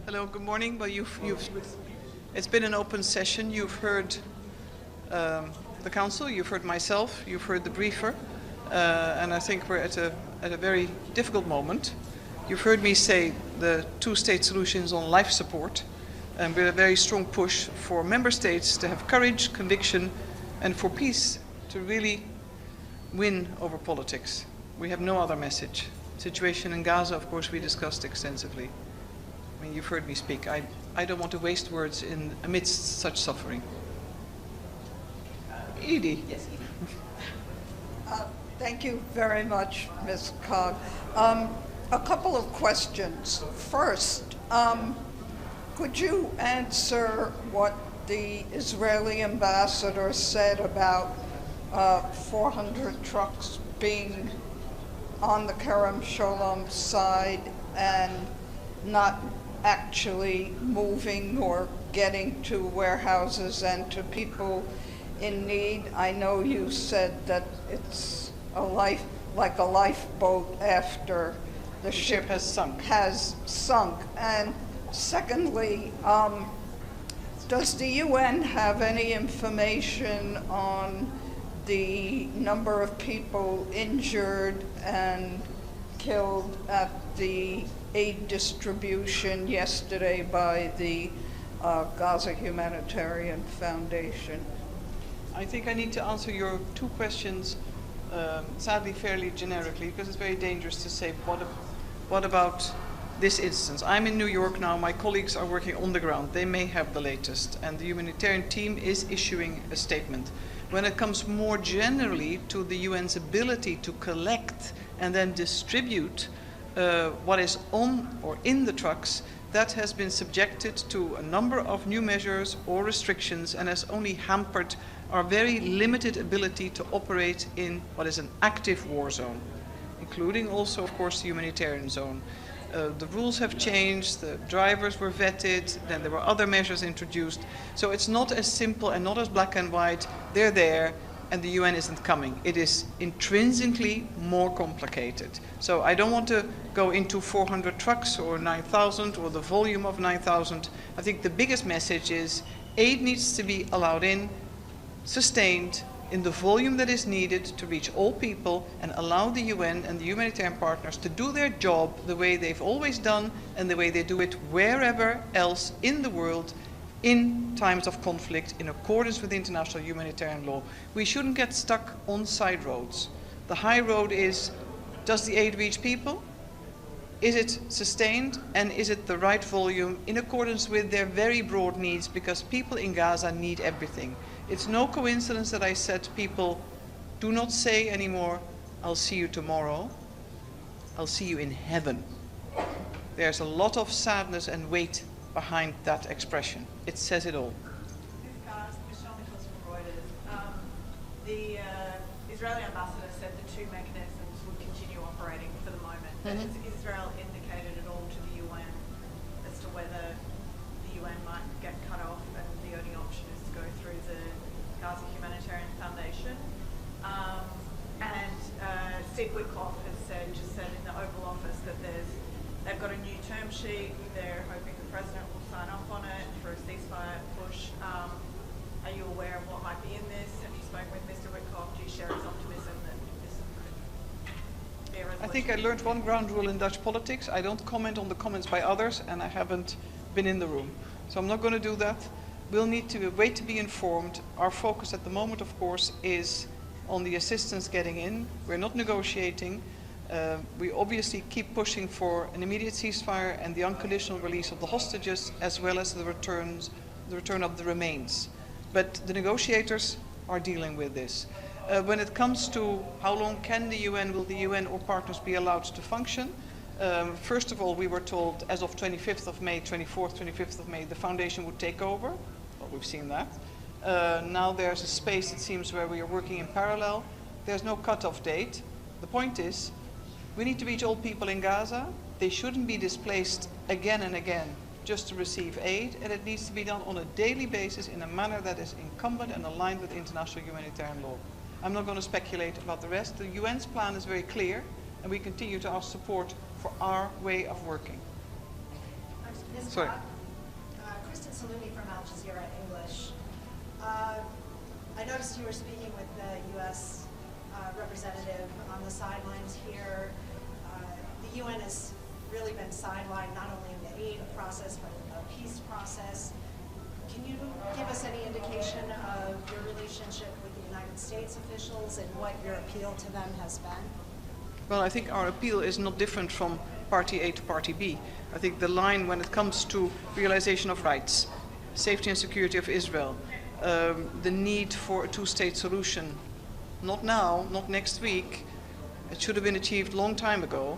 Hello, good morning. Well, it's been an open session. You've heard the council, you've heard myself, you've heard the briefer, and I think we're at a very difficult moment. You've heard me say the two-state solution is on life support, and with a very strong push for member states to have courage, conviction, and for peace to really win over politics. We have no other message. Situation in Gaza, of course, we discussed extensively. I mean, you've heard me speak. I don't want to waste words amidst such suffering. Edie. Yes, Edie. Thank you very much, Ms. Cog. A couple of questions. First, could you answer what the Israeli ambassador said about 400 trucks being on the Kerem Shalom side and not actually moving or getting to warehouses and to people in need? I know you said that it's like a lifeboat after the ship has sunk. And secondly, does the UN have any information on the number of people injured and killed at the aid distribution yesterday by the Gaza Humanitarian Foundation? I think I need to answer your two questions, sadly fairly generically, because it's very dangerous to say what about this instance. I'm in New York now, my colleagues are working on the ground, they may have the latest, and the humanitarian team is issuing a statement. When it comes more generally to the UN's ability to collect and then distribute what is on or in the trucks, that has been subjected to a number of new measures or restrictions and has only hampered our very limited ability to operate in what is an active war zone, including also, of course, the humanitarian zone. The rules have changed, the drivers were vetted, then there were other measures introduced. So it's not as simple and not as black and white, they're there and the UN isn't coming. It is intrinsically more complicated. So I don't want to go into 400 trucks or 9,000 or the volume of 9,000. I think the biggest message is aid needs to be allowed in, sustained, in the volume that is needed to reach all people and allow the UN and the humanitarian partners to do their job the way they've always done and the way they do it wherever else in the world in times of conflict in accordance with international humanitarian law. We shouldn't get stuck on side roads. The high road is, does the aid reach people? Is it sustained and is it the right volume in accordance with their very broad needs, because people in Gaza need everything. It's no coincidence that I said people do not say anymore, I'll see you tomorrow, I'll see you in heaven. There's a lot of sadness and weight behind that expression. It says it all. The Israeli ambassador said the two mechanisms would continue operating for the moment. Has Israel indicated at all to the UN as to whether the UN might get cut off and the only option is to go through the Gaza Humanitarian Foundation? Steve Witkoff has just said in the Oval Office that they've got a new term sheet. They're hoping the president will sign off on it for a ceasefire push. Are you aware of what might be in this? Have you spoken with Mr. Witkoff? Do you share his optimism that this could be a resolution? I think I learned one ground rule in Dutch politics. I don't comment on the comments by others, and I haven't been in the room. So I'm not going to do that. We'll need to wait to be informed. Our focus at the moment, of course, is on the assistance getting in. We're not negotiating. We obviously keep pushing for an immediate ceasefire and the unconditional release of the hostages, as well as the return of the remains. But the negotiators are dealing with this. When it comes to how long will the UN or partners be allowed to function? First of all, we were told as of 25th of May, 24th, 25th of May, the foundation would take over. Well, we've seen that. Now there's a space, it seems, where we are working in parallel. There's no cutoff date. The point is, we need to reach all people in Gaza. They shouldn't be displaced again and again just to receive aid, and it needs to be done on a daily basis in a manner that is incumbent and aligned with international humanitarian law. I'm not going to speculate about the rest. The UN's plan is very clear, and we continue to ask support for our way of working. Ms. Sorry. Cobb, Kristen Salumi from Al Jazeera English. I noticed you were speaking with the U.S. Representative on the sidelines here. The UN has really been sidelined not only in the aid process but in the peace process. Can you give us any indication of your relationship with the United States officials and what your appeal to them has been? Well, I think our appeal is not different from Party A to Party B. I think the line when it comes to realization of rights, safety and security of Israel, the need for a two-state solution, not now, not next week, it should have been achieved a long time ago.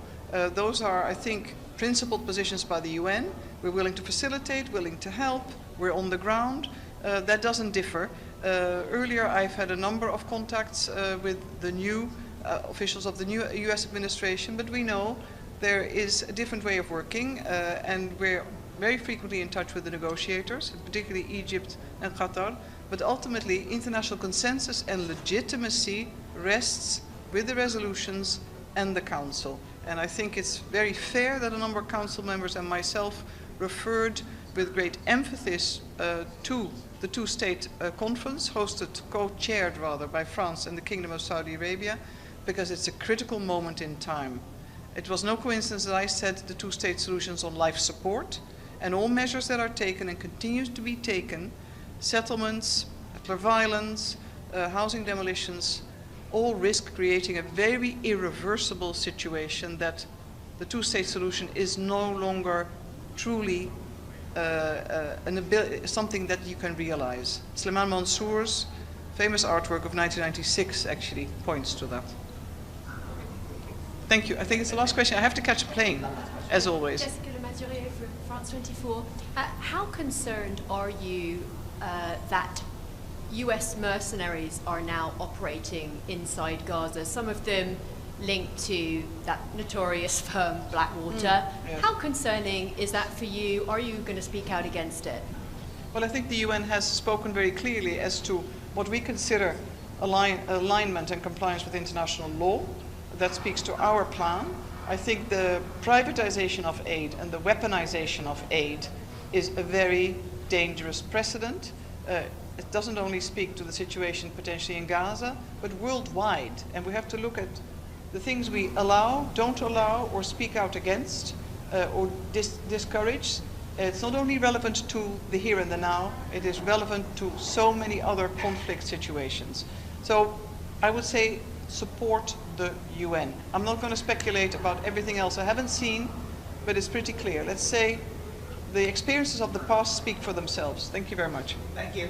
Those are, I think, principled positions by the UN. We're willing to facilitate, willing to help, we're on the ground. That doesn't differ. Earlier I've had a number of contacts with the new officials of the new US administration, but we know there is a different way of working, and we're very frequently in touch with the negotiators, particularly Egypt and Qatar. But ultimately, international consensus and legitimacy rests with the resolutions and the Council. And I think it's very fair that a number of Council members and myself referred with great emphasis to the two-state conference, co-chaired rather, by France and the Kingdom of Saudi Arabia, because it's a critical moment in time. It was no coincidence that I said the two-state solutions on life support, and all measures that are taken and continue to be taken, settlements, violence, housing demolitions, all risk creating a very irreversible situation that the two-state solution is no longer truly something that you can realize. Slimane Mansour's famous artwork of 1996 actually points to that. Thank you. I think it's the last question. I have to catch a plane, as always. Jessica Le Masurier from France 24. How concerned are you that US mercenaries are now operating inside Gaza, some of them linked to that notorious firm Blackwater? Yes. How concerning is that for you? Are you going to speak out against it? Well, I think the UN has spoken very clearly as to what we consider alignment and compliance with international law. That speaks to our plan. I think the privatization of aid and the weaponization of aid is a very dangerous precedent. It doesn't only speak to the situation potentially in Gaza, but worldwide. And we have to look at the things we allow, don't allow, or speak out against, or discourage. It's not only relevant to the here and the now, it is relevant to so many other conflict situations. So I would say support the UN. I'm not going to speculate about everything else I haven't seen, but it's pretty clear. Let's say the experiences of the past speak for themselves. Thank you very much. Thank you.